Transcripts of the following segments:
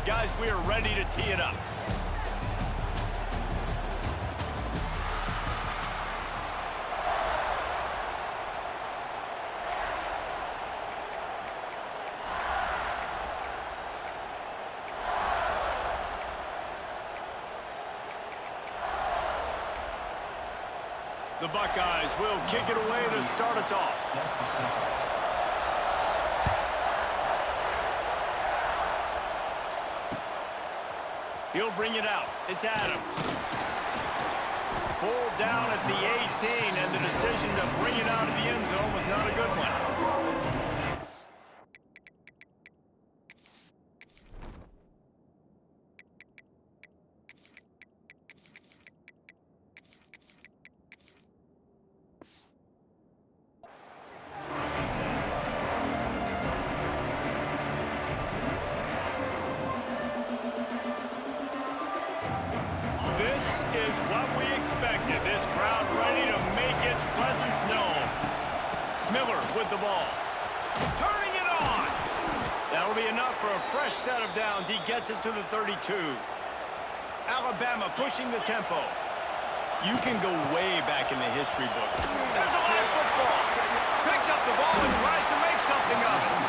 Guys, we are ready to tee it up. The Buckeyes will kick it away to start us off. He'll bring it out. It's Adams. Pulled down at the 18, and the decision to bring it out of the end zone was not a good one. This is what we expected. This crowd ready to make its presence known. Miller with the ball. Turning it on. That'll be enough for a fresh set of downs. He gets it to the 32. Alabama pushing the tempo. You can go way back in the history book. There's a live football. Picks up the ball and tries to make something of it.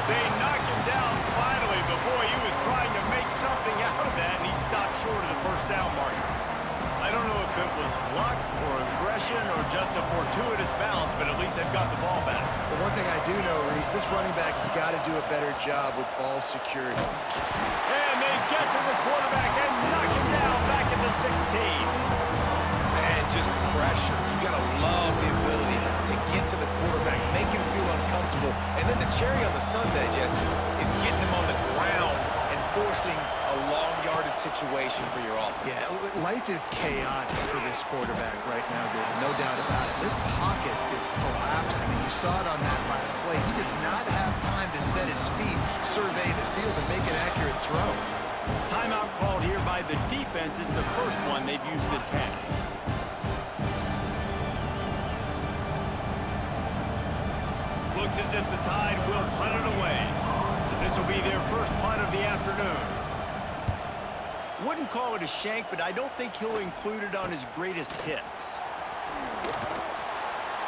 They knock him down finally, but boy, he was trying to make something out of that, and he stopped short of the first down marker. I don't know if it was luck or aggression or just a fortuitous bounce, but at least they've got the ball back. But one thing I do know, Reese, this running back has got to do a better job with ball security. And they get to the quarterback and knock him down back in the 16. And just pressure. You got to love the ability to get to the quarterback, make him feel uncomfortable. And then the cherry on the sundae, Jesse, is getting him on the ground and forcing a long yardage situation for your offense. Yeah, life is chaotic for this quarterback right now, David, no doubt about it. This pocket is collapsing, and you saw it on that last play. He does not have time to set his feet, survey the field, and make an accurate throw. Timeout called here by the defense. It's the first one they've used this half. Looks as if the Tide will punt it away. This will be their first punt of the afternoon. Wouldn't call it a shank, but I don't think he'll include it on his greatest hits.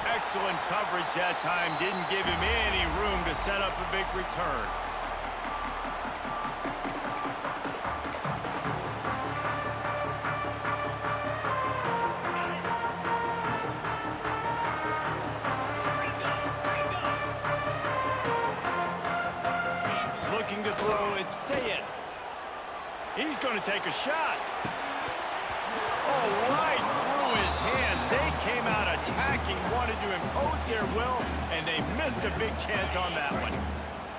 Excellent coverage that time. Didn't give him any room to set up a big return. Looking to throw, it's Sayed. He's going to take a shot. Oh, right through his hands. They came out attacking, wanted to impose their will, and they missed a big chance on that one.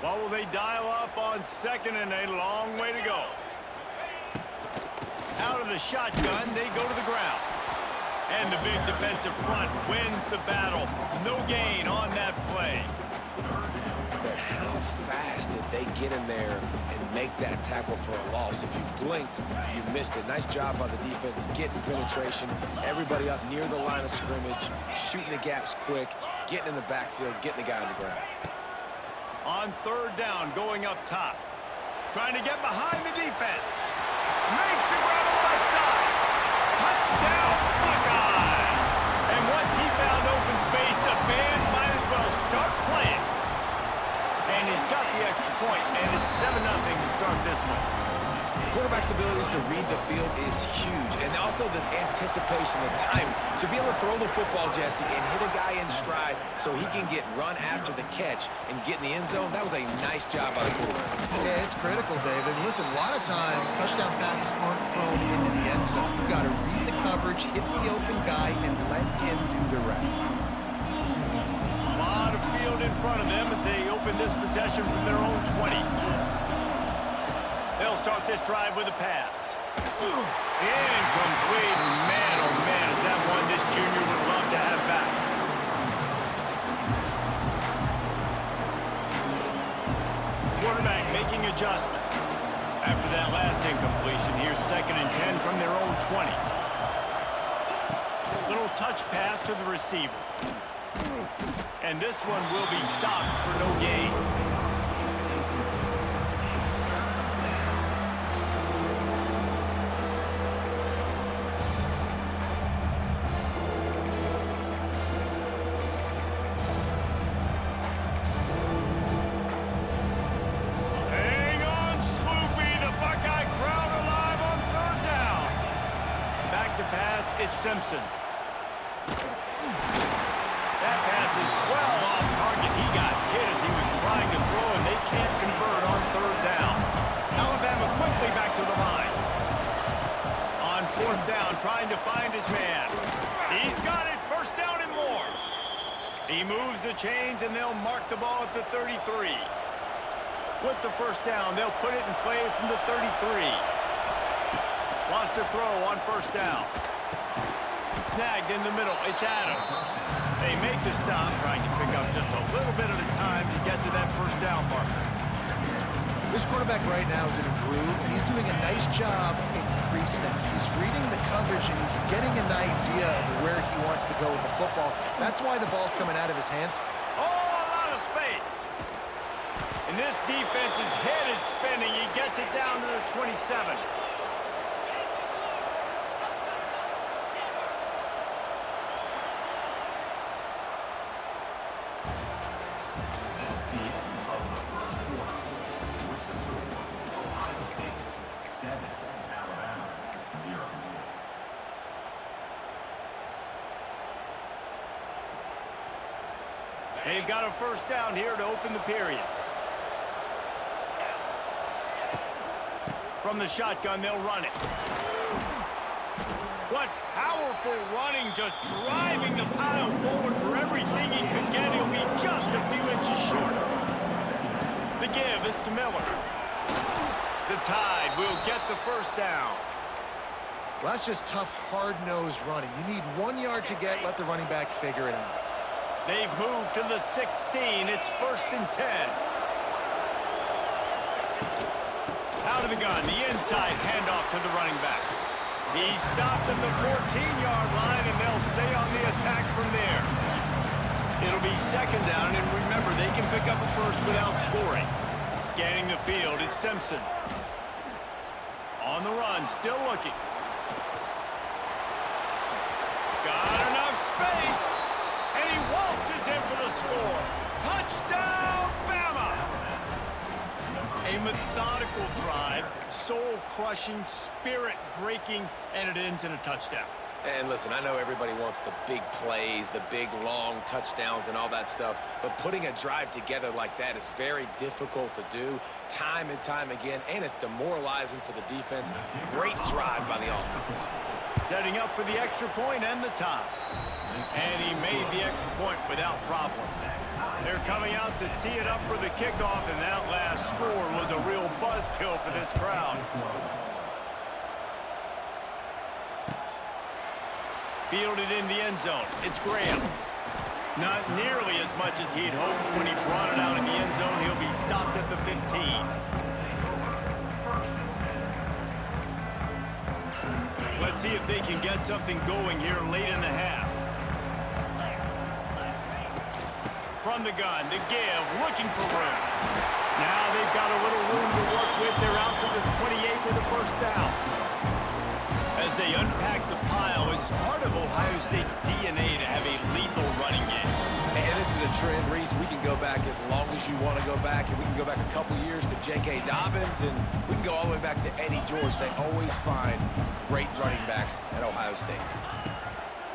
Well, will they dial up on second and a long way to go? Out of the shotgun, they go to the ground. And the big defensive front wins the battle. No gain on that play. But how fast did they get in there and make that tackle for a loss? If you blinked, you missed it. Nice job by the defense, getting penetration, everybody up near the line of scrimmage, shooting the gaps quick, getting in the backfield, getting the guy on the ground. On third down, going up top. Trying to get behind the defense. Makes the grab on the left side. Touchdown, Buckeyes! And once he found open space, the band might as well start playing. And he's got the extra point, and it's 7-0 to start this one. Quarterback's abilities to read the field is huge, and also the anticipation, the time to be able to throw the football, Jesse, and hit a guy in stride so he can get run after the catch and get in the end zone. That was a nice job by the quarterback. Yeah, it's critical, David. Listen, a lot of times touchdown passes aren't thrown into the end zone. You've got to read the coverage, hit the open guy, and let him do the rest. A lot of field in front of them as they open this possession from their own 20. They'll start this drive with a pass. Incomplete. Man, oh man, is that one this junior would love to have back. Quarterback making adjustments. After that last incompletion, here's 2nd and 10 from their own 20. Little touch pass to the receiver. And this one will be stopped for no gain. Simpson. That pass is well off target. He got hit as he was trying to throw, and they can't convert on third down. Alabama quickly back to the line. On fourth down, trying to find his man. He's got it. First down and more. He moves the chains, and they'll mark the ball at the 33. With the first down, they'll put it in play from the 33. Lost a throw on first down. Snagged in the middle. It's Adams. They make the stop, trying to pick up just a little bit at a time to get to that first down marker. This quarterback right now is in a groove, and he's doing a nice job in pre-snap. He's reading the coverage, and he's getting an idea of where he wants to go with the football. That's why the ball's coming out of his hands. Oh, a lot of space. And this defense's head is spinning. He gets it down to the 27. They've got a first down here to open the period. From the shotgun, they'll run it. What powerful running, just driving the pile forward for everything he could get. He'll be just a few inches short. The give is to Miller. The Tide will get the first down. Well, that's just tough, hard-nosed running. You need 1 yard to get, let the running back figure it out. They've moved to the 16. It's first and 10. Out of the gun, the inside handoff to the running back. He stopped at the 14-yard line, and they'll stay on the attack from there. It'll be second down, and remember, they can pick up a first without scoring. Scanning the field, it's Simpson. On the run, still looking. Got enough space, and he waltzes in for the score. Touchdown, Bama! A methodical drive, soul-crushing, spirit-breaking, and it ends in a touchdown. And listen, I know everybody wants the big plays, the big, long touchdowns and all that stuff, but putting a drive together like that is very difficult to do time and time again, and it's demoralizing for the defense. Great drive by the offense. Setting up for the extra point and the tie. And he made the extra point without problem. They're coming out to tee it up for the kickoff, and that last score was a real buzzkill for this crowd. Fielded in the end zone. It's Graham. Not nearly as much as he'd hoped when he brought it out in the end zone. He'll be stopped at the 15. Let's see if they can get something going here late in the half. From the gun, the give, looking for room. Now they've got a little room to work with. They're out to the 28 with a first down. As they unpack the pile, it's part of Ohio State's DNA to have a lethal running game. And this is a trend, Reese. We can go back as long as you want to go back, and we can go back a couple years to J.K. Dobbins, and we can go all the way back to Eddie George. They always find great running backs at Ohio State.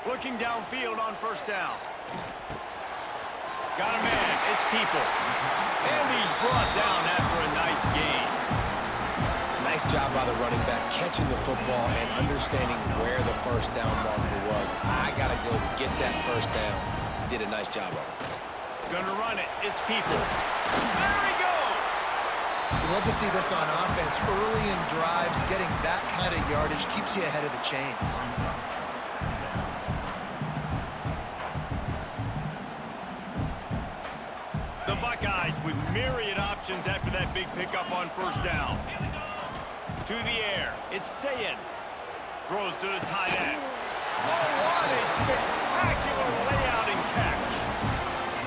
Looking downfield on first down. Got a man. It's Peoples. And he's brought down after a nice gain. Nice job by the running back, catching the football and understanding where the first down marker was. I got to go get that first down. He did a nice job of it. Gonna run it. It's Peoples. There he goes! You love to see this on offense. Early in drives, getting that kind of yardage keeps you ahead of the chains. The Buckeyes with myriad options after that big pickup on first down. To the air, it's Sayin. Throws to the tight end. Oh, what a spectacular layout and catch.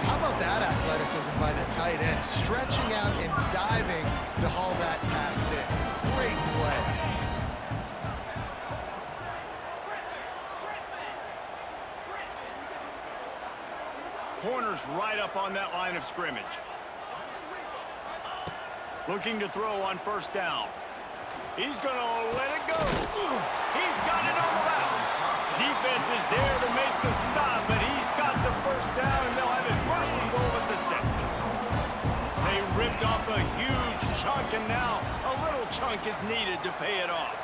How about that athleticism by the tight end, stretching out and diving to haul that pass in. Great play. Corners right up on that line of scrimmage. Looking to throw on first down. He's going to let it go. He's got it on the route. Defense is there to make the stop, but he's got the first down, and they'll have it first and goal at the 6. They ripped off a huge chunk, and now a little chunk is needed to pay it off.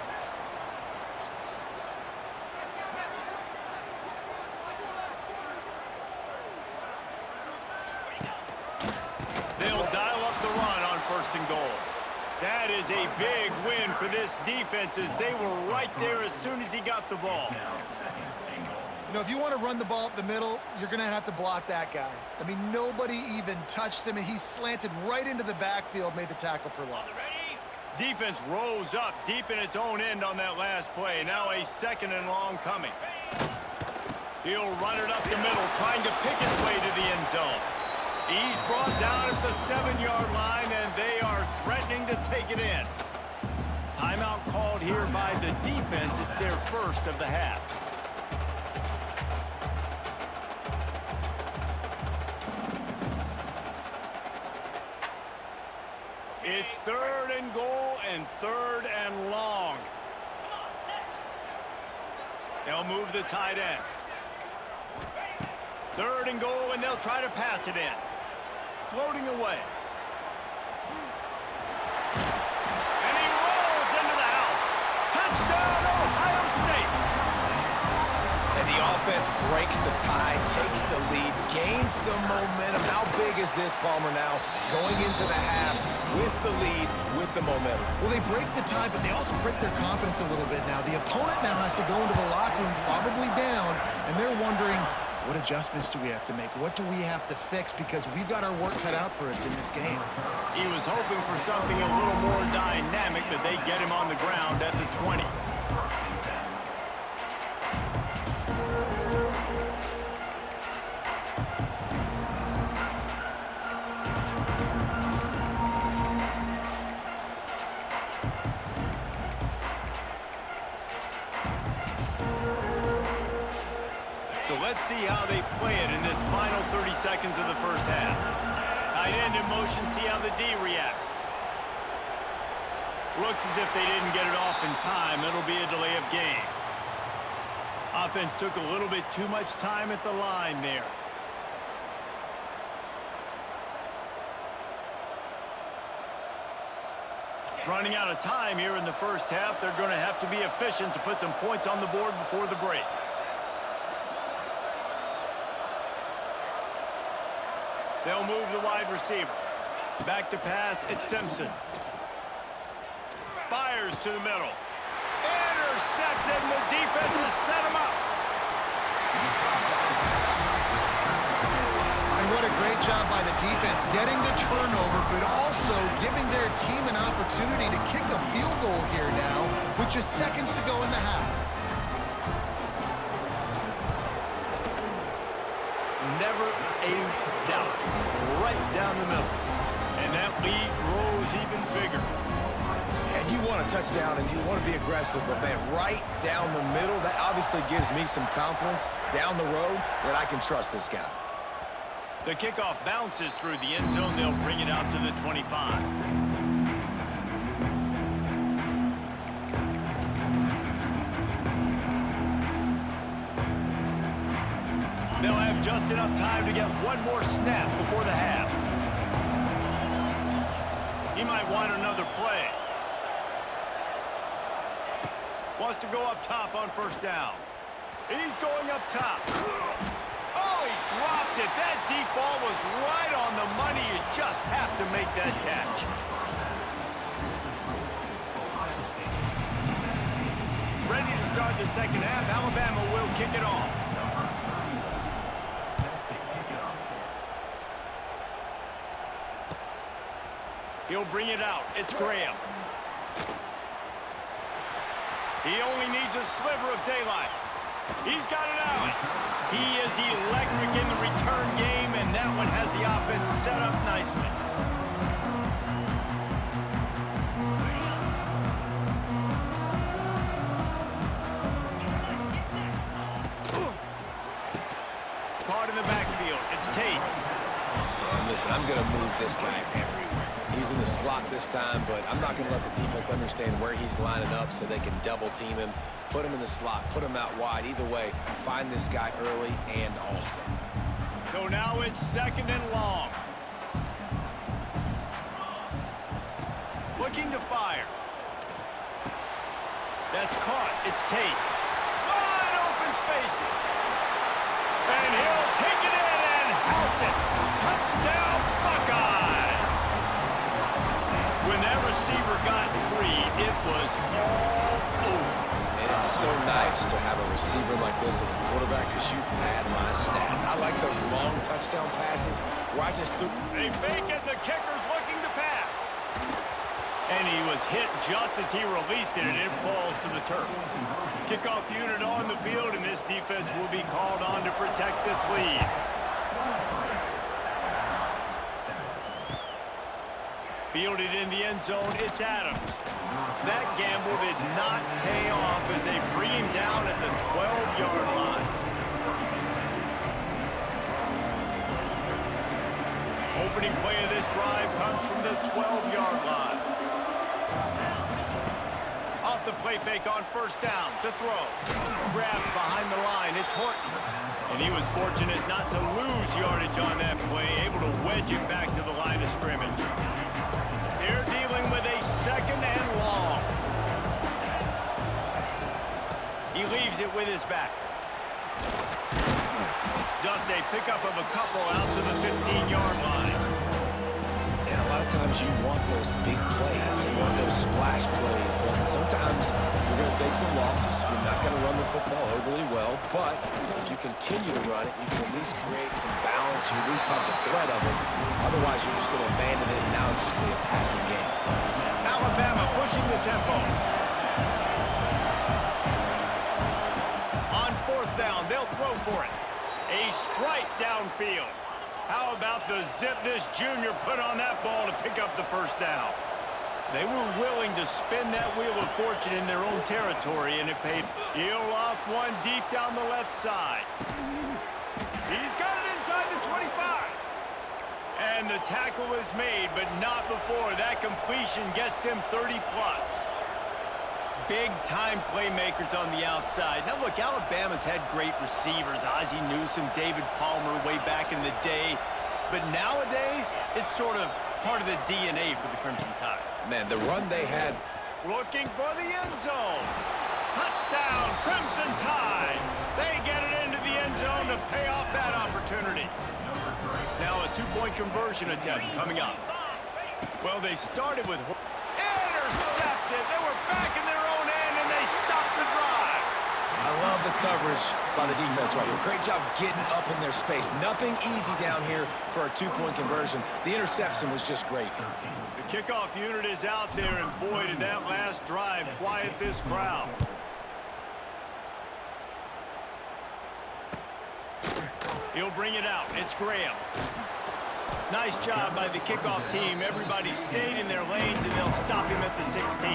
They'll dial up the run on first and goal. That is a big win for this defense as they were right there as soon as he got the ball. You know, if you want to run the ball up the middle, you're going to have to block that guy. I mean, nobody even touched him, and he slanted right into the backfield, made the tackle for loss. Defense rose up deep in its own end on that last play. Now a 2nd and long coming. He'll run it up the middle, trying to pick its way to the end zone. He's brought down at the 7-yard line, and they are threatening to take it in. Timeout called here by the defense. It's their first of the half. It's 3rd and goal and 3rd and long. They'll move the tight end. 3rd and goal, and they'll try to pass it in. Floating away. And he rolls into the house. Touchdown, Ohio State. And the offense breaks the tie, takes the lead, gains some momentum. How big is this, Palmer, now? Going into the half with the lead, with the momentum. Well, they break the tie, but they also break their confidence a little bit now. The opponent now has to go into the locker room probably down, and they're wondering, what adjustments do we have to make? What do we have to fix? Because we've got our work cut out for us in this game. He was hoping for something a little more dynamic, but they get him on the ground at the 20. So let's see how they play it in this final 30 seconds of the first half. Tight end in motion, see how the D reacts. Looks as if they didn't get it off in time. It'll be a delay of game. Offense took a little bit too much time at the line there. Running out of time here in the first half. They're going to have to be efficient to put some points on the board before the break. They'll move the wide receiver. Back to pass, it's Simpson. Fires to the middle. Intercepted, and the defense has set him up. And what a great job by the defense, getting the turnover, but also giving their team an opportunity to kick a field goal here now, with just seconds to go in the half. Never a doubt. Right down the middle. And that lead grows even bigger. And you want a touchdown and you want to be aggressive, but man, right down the middle, that obviously gives me some confidence down the road that I can trust this guy. The kickoff bounces through the end zone. They'll bring it out to the 25. They'll have just enough time to get one more snap before the half. He might want another play. Wants to go up top on first down. He's going up top. Oh, he dropped it. That deep ball was right on the money. You just have to make that catch. Ready to start the second half. Alabama will kick it off. He'll bring it out. It's Graham. He only needs a sliver of daylight. He's got it out. He is electric in the return game, and that one has the offense set up nicely. Caught in the backfield. It's Tate. And listen, I'm going to move this guy everywhere. He's in the slot this time, but I'm not going to let the defense understand where he's lining up so they can double team him. Put him in the slot, put him out wide. Either way, find this guy early and often. So now it's 2nd and long. Looking to fire. That's caught. It's Tate. Wide open spaces. And he'll take it in and house it. Touchdown, Buckeyes. When that receiver got free, it was all over. And it's so nice to have a receiver like this as a quarterback because you pad my stats. I like those long touchdown passes where I just threw. They fake it, and the kicker's looking to pass. And he was hit just as he released it, and it falls to the turf. Kickoff unit on the field, and this defense will be called on to protect this lead. Fielded in the end zone, it's Adams. That gamble did not pay off as they bring him down at the 12-yard line. Opening play of this drive comes from the 12-yard line. Off the play fake on 1st down to throw. Grabbed behind the line, it's Horton. And he was fortunate not to lose yardage on that play, able to wedge it back to the line of scrimmage. They're dealing with a 2nd and long. He leaves it with his back. Just a pickup of a couple out to the 15-yard line. And a lot of times you want those big plays. You want those splash plays. But sometimes you're going to take some losses. You're not going to run the football overly well. But if you continue to run it, you can at least create some balance. You at least have the threat of it. Otherwise, you're just going to abandon it, and now it's just going to be a passing game. Alabama pushing the tempo. On 4th down, they'll throw for it. A strike downfield. How about the zip this junior put on that ball to pick up the 1st down? They were willing to spin that wheel of fortune in their own territory, and it paid. He'll off one deep down the left side. He's got it inside the 25. And the tackle is made, but not before that completion gets them 30-plus. Big-time playmakers on the outside. Now, look, Alabama's had great receivers. Ozzie Newsome, David Palmer way back in the day. But nowadays, it's sort of part of the DNA for the Crimson Tide. Man, the run they had. Looking for the end zone. Touchdown, Crimson Tide. They get it into the end zone to pay off that opportunity. Now a 2-point conversion attempt coming up. Well, they started with intercepted. They were back in their own end, and they stopped the drive. I love the coverage by the defense right here. Great job getting up in their space. Nothing easy down here for a 2-point conversion. The interception was just great. The kickoff unit is out there, and boy, did that last drive quiet this crowd. He'll bring it out. It's Graham. Nice job by the kickoff team. Everybody stayed in their lanes, and they'll stop him at the 16.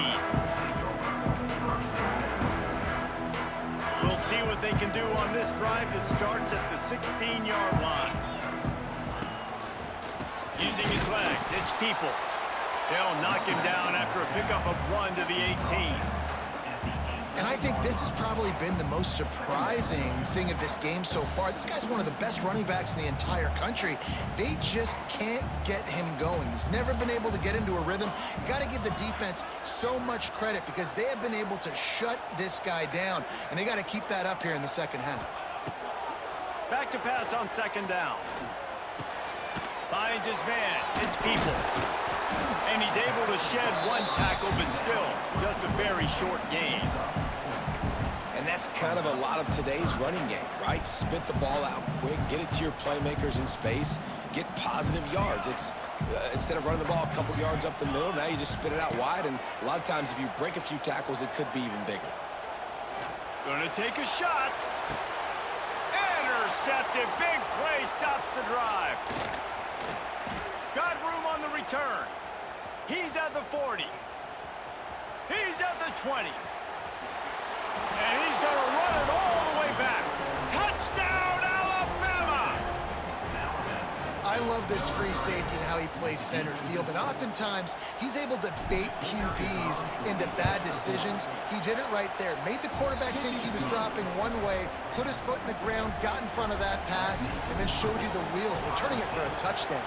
We'll see what they can do on this drive that starts at the 16-yard line. Using his legs, it's Peoples. They'll knock him down after a pickup of 1 to the 18. And I think this has probably been the most surprising thing of this game so far. This guy's one of the best running backs in the entire country. They just can't get him going. He's never been able to get into a rhythm. You got to give the defense so much credit because they have been able to shut this guy down, and they got to keep that up here in the 2nd half. Back to pass on 2nd down. Finds his man. It's Peoples. And he's able to shed 1 tackle, but still just a very short gain. And that's kind of a lot of today's running game, right? Spit the ball out quick, get it to your playmakers in space, get positive yards. It's instead of running the ball a couple yards up the middle, now you just spit it out wide, and a lot of times if you break a few tackles, it could be even bigger. Gonna take a shot. Intercepted. Big play stops the drive. Got room on the return. He's at the 40. He's at the 20. And he's going to run it all the way back. Touchdown, Alabama! I love this free safety and how he plays center field, and oftentimes he's able to bait QBs into bad decisions. He did it right there. Made the quarterback think he was dropping one way, put his foot in the ground, got in front of that pass, and then showed you the wheels, returning it for a touchdown.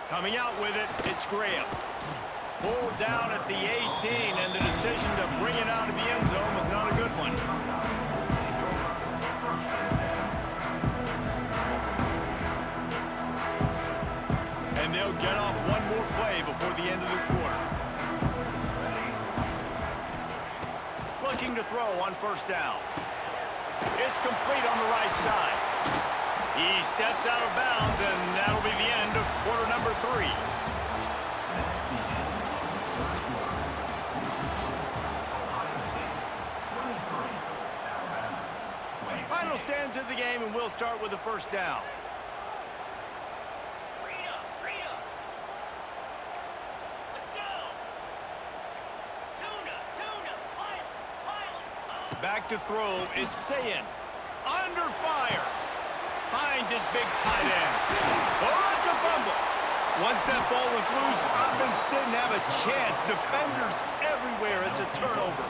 Coming out with it, it's Graham. Pulled down at the 18, and the decision to bring it out of the end zone was not a good one. And they'll get off one more play before the end of the quarter. Looking to throw on first down. It's complete on the right side. He steps out of bounds, and that'll be the end of quarter number 3. Final stands of the game, and we'll start with the first down. Back to throw, it's Sayin. Under fire. Finds his big tight end. Oh, it's a fumble. Once that ball was loose, offense didn't have a chance. Defenders everywhere. It's a turnover.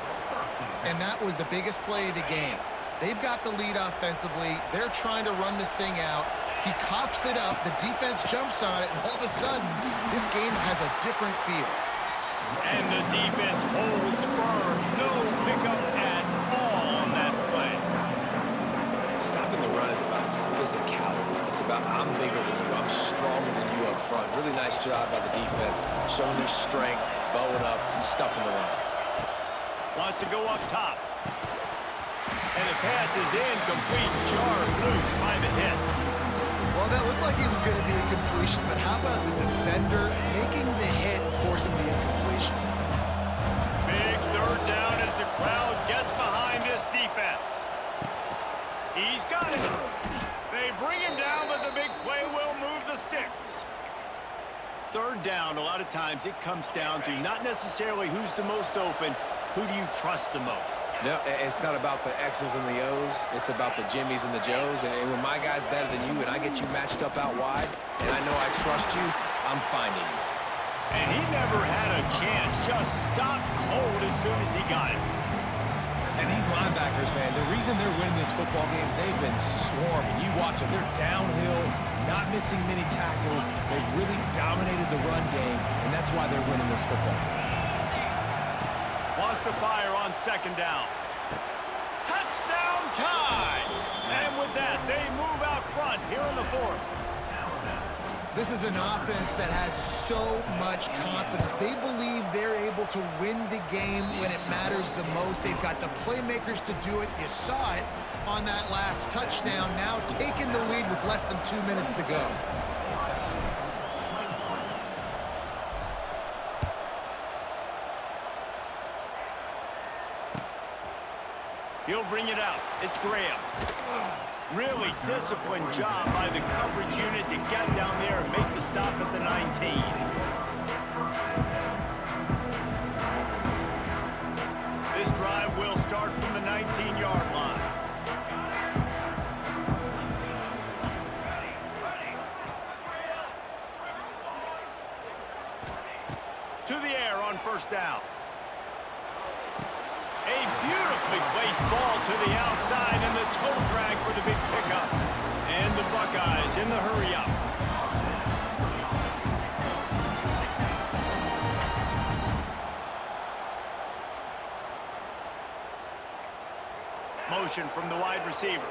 And that was the biggest play of the game. They've got the lead offensively. They're trying to run this thing out. He coughs it up. The defense jumps on it, and all of a sudden, this game has a different feel. And the defense holds firm. No pickup at all on that play. Stopping the run is about physicality. It's about I'm bigger than you, I'm stronger than you up front. Really nice job by the defense, showing their strength, bowing up, stuffing the run. Wants to go up top. And the pass is incomplete, jarred loose by the hit. Well, that looked like it was going to be a completion, but how about the defender making the hit and forcing the incompletion? Big third down as the crowd gets behind this defense. He's got it. They bring him down, but the big play will move the sticks. Third down, a lot of times it comes down to not necessarily who's the most open, who do you trust the most? No, it's not about the X's and the O's. It's about the Jimmys and the Joes. And when my guy's better than you and I get you matched up out wide, and I know I trust you, I'm finding you. And he never had a chance. Just stopped cold as soon as he got it. And these linebackers, man, the reason they're winning these football games, they've been swarming. You watch them. They're downhill, not missing many tackles. They've really dominated the run game, and that's why they're winning this football game. Wants to fire on second down. Touchdown tie! And with that, they move out front here in the fourth. This is an offense that has so much confidence. They believe they're able to win the game when it matters the most. They've got the playmakers to do it. You saw it on that last touchdown. Now taking the lead with less than 2 minutes to go. He'll bring it out. It's Graham. Really disciplined job by the coverage unit to get down there and make the stop at the 19. This drive will start from the 19-yard line. To the air on first down. A beautifully placed ball to the outside and the toe drag for the big pickup. And the Buckeyes in the hurry-up. Motion from the wide receiver.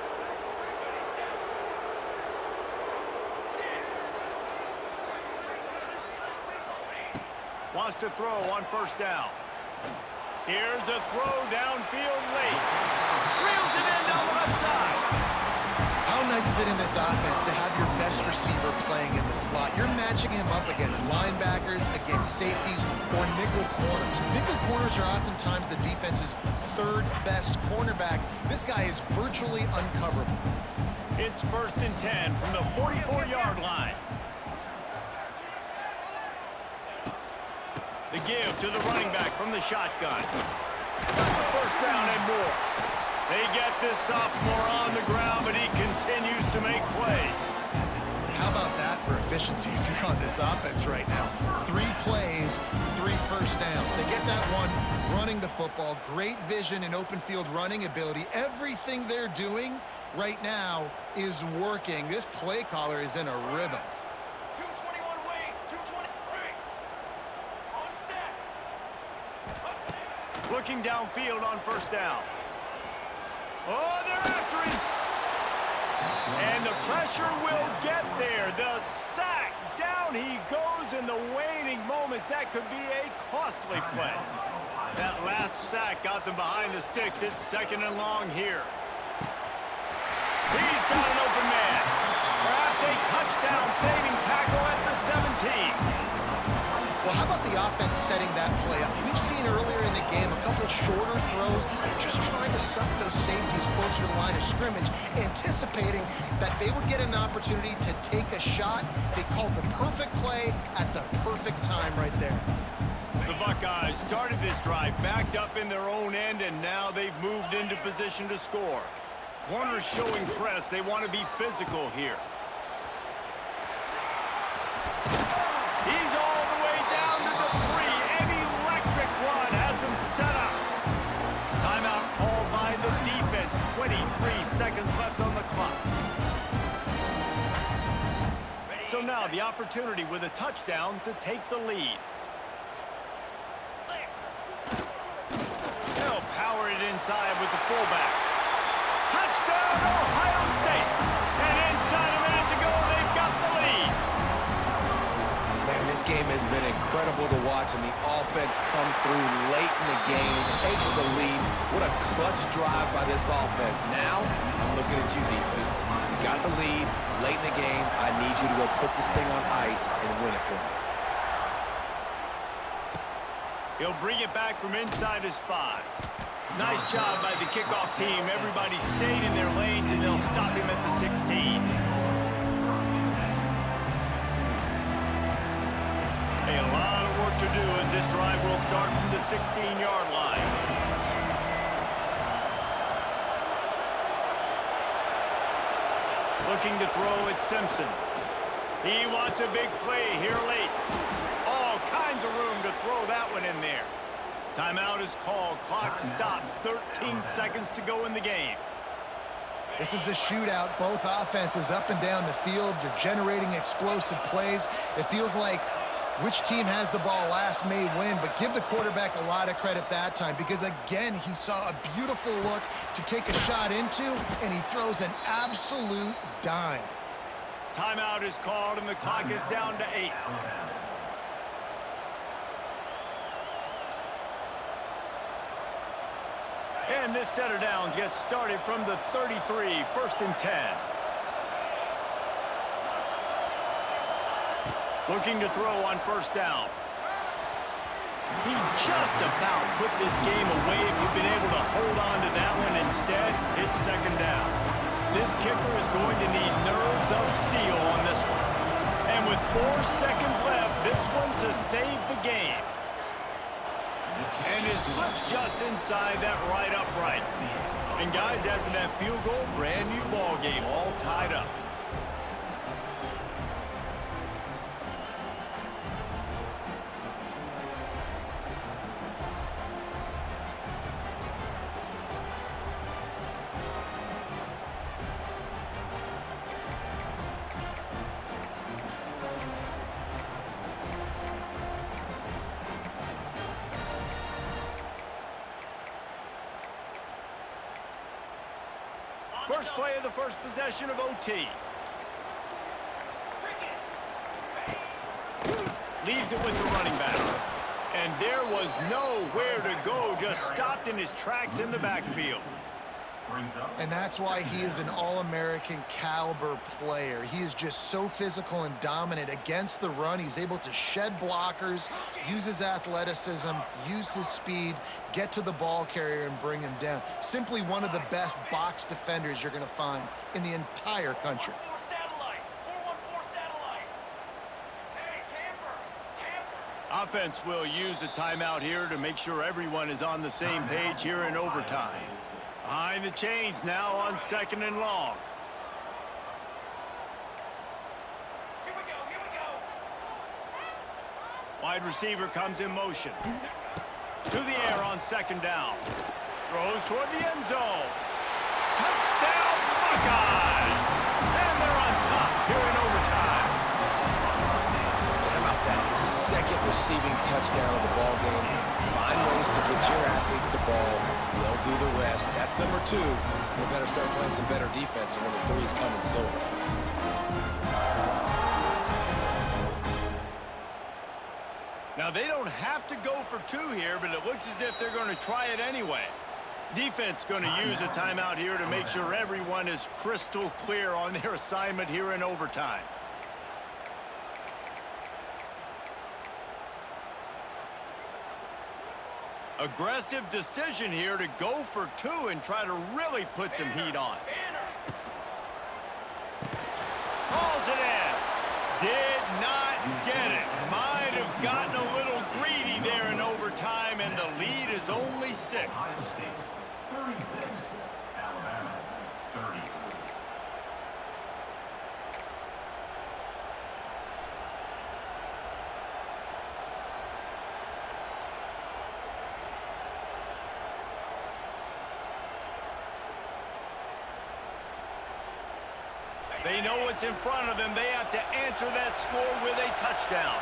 Wants to throw on first down. Here's a throw downfield late. Reels it in down the left side. How nice is it in this offense to have your best receiver playing in the slot? You're matching him up against linebackers, against safeties, or nickel corners. Nickel corners are oftentimes the defense's third best cornerback. This guy is virtually uncoverable. It's 1st and 10 from the 44-yard line. The give to the running back from the shotgun. Got the first down and more. They get this sophomore on the ground, but he continues to make plays. How about that for efficiency if you're on this offense right now? 3 plays, 3 first downs. They get that one running the football. Great vision and open field running ability. Everything they're doing right now is working. This play caller is in a rhythm. 221 wing, 223. On set. Looking downfield on first down. Oh, they're after him. And the pressure will get there. The sack. Down he goes in the waning moments. That could be a costly play. That last sack got them behind the sticks. It's 2nd and long here. He's got an open man. Perhaps a touchdown-saving tackle at the 17. Well, how about the offense setting that play up? We've seen earlier in the game a couple shorter throws. They're just trying to suck those safeties closer to the line of scrimmage, anticipating that they would get an opportunity to take a shot. They called the perfect play at the perfect time right there. The Buckeyes started this drive backed up in their own end, and now they've moved into position to score. Corners showing press. They want to be physical here. He's all the way down to the 3. An electric run has him set up. Timeout called by the defense. 23 seconds left on the clock. So now the opportunity with a touchdown to take the lead. They'll power it inside with the fullback. Touchdown, Ohio State! And inside a minute to go, they've got the lead. Man, this game has been incredible to watch, and the offense comes through late in the game, takes the lead. What a clutch drive by this offense. Now, I'm looking at you, defense. You got the lead late in the game. I need you to go put this thing on ice and win it for me. He'll bring it back from inside his 5. Nice job by the kickoff team. Everybody stayed in their lanes, and they'll stop him at the 16. A lot of work to do as this drive will start from the 16-yard line. Looking to throw at Simpson. He wants a big play here late. All kinds of room to throw that one in there. Timeout is called. Clock stops. 13 seconds to go in the game. This is a shootout. Both offenses up and down the field. They're generating explosive plays. It feels like which team has the ball last may win, but give the quarterback a lot of credit that time because, again, he saw a beautiful look to take a shot into, and he throws an absolute dime. Timeout is called, and the clock is down to 8. And this set of downs gets started from the 33, 1st and 10. Looking to throw on first down. He just about put this game away if you've been able to hold on to that one. Instead, it's 2nd down. This kicker is going to need nerves of steel on this one. And with 4 seconds left, this one to save the game. And his slips just inside that right upright. And guys, after that field goal, brand new ball game, all tied up. First play of the first possession of OT. Leaves it with the running back. And there was nowhere to go, just stopped in his tracks in the backfield. And that's why he is an All-American caliber player. He is just so physical and dominant against the run. He's able to shed blockers, use his athleticism, use his speed, get to the ball carrier and bring him down. Simply one of the best box defenders you're going to find in the entire country. 414 satellite. Hey, camper. Offense will use a timeout here to make sure everyone is on the same page here in overtime. Behind the chains now on 2nd and long. Here we go, here we go. Wide receiver comes in motion. To the air on 2nd down. Throws toward the end zone. Touchdown, Buckeyes! And they're on top here in overtime. How about that? His second receiving touchdown of the ball game. Find ways to get your athletes the ball. They'll do the rest. That's number 2. They better start playing some better defense, and when the 3's coming soon. Now, they don't have to go for 2 here, but it looks as if they're going to try it anyway. Defense going to use a timeout here to make sure everyone is crystal clear on their assignment here in overtime. Aggressive decision here to go for 2 and try to really put some heat on. Hauls it in. Did not get it. Might have gotten a little greedy there in overtime, and the lead is only 6. Ohio State 36, Alabama 30. They know what's in front of them. They have to answer that score with a touchdown.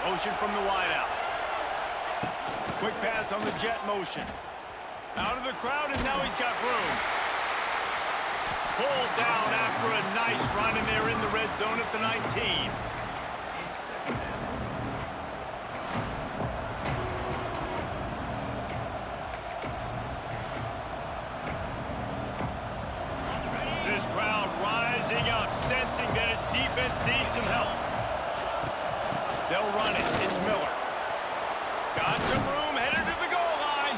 Motion from the wideout. Quick pass on the jet motion. Out of the crowd, and now he's got room. Pulled down after a nice run, and they're in the red zone at the 19. This crowd rising up, sensing that its defense needs some help. They'll run it. It's Miller. Got some room, headed to the goal line.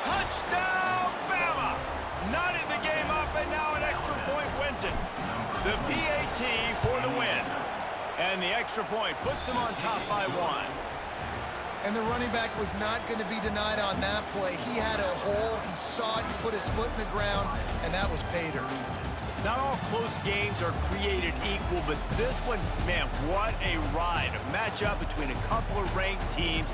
Touchdown, Bama! Knotted the game up, and now an extra point wins it. The PAT for the win. And the extra point puts them on top by 1. And the running back was not going to be denied on that play. He had a hole. He saw it. He put his foot in the ground, and that was pay dirt. Not all close games are created equal, but this one, man, what a ride. A matchup between a couple of ranked teams.